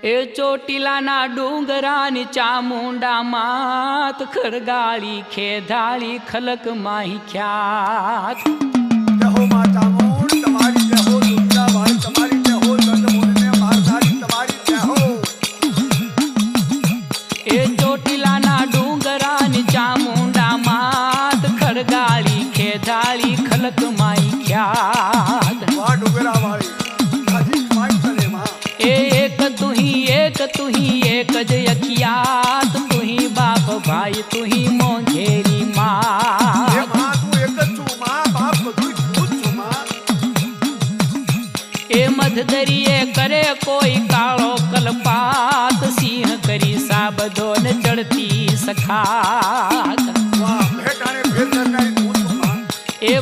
એ ચોટીલાના ડુંગરાની ચામુંડા માત ખરગાળી ખેધાળી ખલક માહી ખ્યાત જય હો માં ચામુંડ તમારી જય હો દુર્ગા વાળી તમારી જય હો ચંદ્રમુનિને મારધારી તમારી જય હો એ ચોટીલાના ડુંગરાની ચામુંડા માત ખરગાળી ખેધાળી ખલક માહી ખ્યાત વાહ ડુંગરા વાળી હાજી માઈ કરે માં एक तू ही एक ज अखियात तू ही बाप भाई तू ही मोंघेरी माँ એ માં તું એક જ છું માં બાપ બધું તું જ છું માં ए मधदरिये करे कोई कालो कलपात सिंह करी साबदो न चढ़ती सखात વાહ ભેટાણે ભેર કરનારી તું છું માં ए